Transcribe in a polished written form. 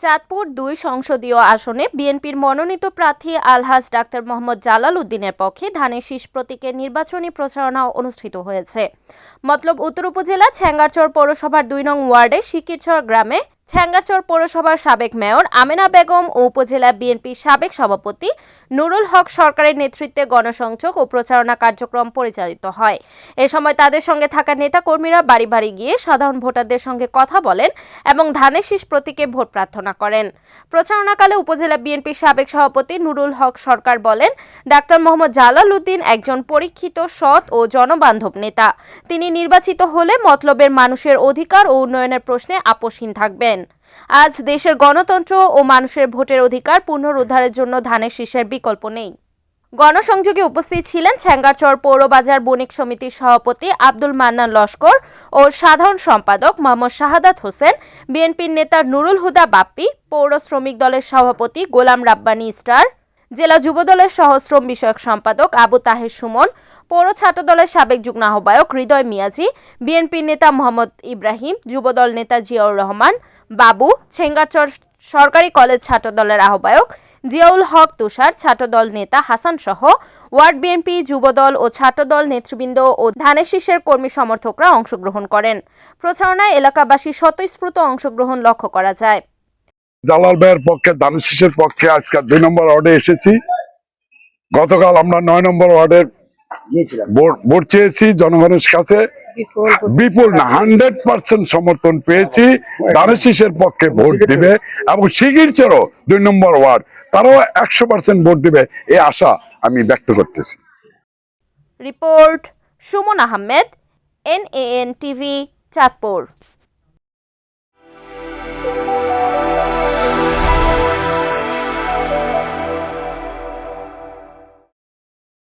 চাঁদপুর ২ সংসদীয় আসনে বিএনপির মনোনীত প্রার্থী আলহাজ ডাক্তার মোহাম্মদ জালাল উদ্দিনের পক্ষে ধানের শীষ প্রতীকের নির্বাচনী প্রচারণা অনুষ্ঠিত হয়েছে। মতলব উত্তর উপজেলা ছ্যাঙ্গারচর পৌরসভার ২ নং ওয়ার্ডে শিকিরচর গ্রামে ছ্যাঙ্গারচর পৌরসভার সাবেক মেয়র আমেনা বেগম ও উপজেলা বিএনপির সাবেক সভাপতি নুরুল হক সরকারের নেতৃত্বে গণসংযোগ ও প্রচারণা কার্যক্রম পরিচালিত হয়। এ সময় তাদের সঙ্গে থাকা নেতাকর্মীরা বাড়ি বাড়ি গিয়ে সাধারণ ভোটারদের সঙ্গে কথা বলেন এবং ধানের শীষ প্রতীকে ভোট প্রার্থনা করেন। প্রচারণাকালে উপজেলা বিএনপির সাবেক সভাপতি নুরুল হক সরকার বলেন, ডাক্তার মোহাম্মদ জালাল উদ্দিন একজন পরীক্ষিত, সৎ ও জনবান্ধব নেতা। তিনি নির্বাচিত হলে মতলবের মানুষের অধিকার ও উন্নয়নের প্রশ্নে আপোষহীন থাকবেন। আজ দেশের গণতন্ত্র ও মানুষের ভোটের অধিকার পুনরুদ্ধারের জন্য ধানের শীষের বিকল্প নেই। গণসংযোগে উপস্থিত ছিলেন ছ্যাঙ্গারচর পৌরবাজার বণিক সমিতির সভাপতি আব্দুল মান্নান লস্কর ও সাধারণ সম্পাদক মোহাম্মদ শাহাদাত হোসেন, বিএনপির নেতা নুরুল হুদা বাপ্পি, পৌর শ্রমিক দলের সভাপতি গোলাম রাব্বানী স্টার, জেলা যুবদলের সহশ্রম বিষয়ক সম্পাদক আবু তাহের সুমন, পৌর ছাত্র দলের সাবেক যুগ্ম আহ্বায়ক হৃদয় মিয়াজি, বিএনপির নেতা মোহাম্মদ ইব্রাহিম, যুবদল নেতা জিয়াউর রহমান বাবু, ছ্যাঙ্গারচর সরকারি কলেজ ছাত্র দলের আহ্বায়ক জিয়াউল হক তুষার, ছাত্রদল নেতা হাসান সহ ওয়ার্ড বিএনপি, যুবদল ও ছাত্রদল নেতৃবৃন্দ ও ধানের শীষের কর্মী সমর্থকরা অংশগ্রহণ করেন। প্রচারণায় এলাকাবাসীর স্বতঃস্ফূর্ত অংশগ্রহণ লক্ষ্য করা যায়। জালাল ভাইয়ের পক্ষে, ধানের শীষের পক্ষে আজকে ২ নম্বর ওয়ার্ডে এসেছি। গতকাল আমরা ৯ নম্বর ওয়ার্ডের ভোট চেয়েছি জনগণের কাছে, বিপুল না 100% সমর্থন পেয়েছি। ধানের শীষের পক্ষে ভোট দিবে এবং শিগগিরই ২ নম্বর ওয়ার্ড তারাও 100% ভোট দিবে, এই আশা আমি ব্যক্ত করতেছি। Report Suman Ahmed, NAN TV, Chandpur.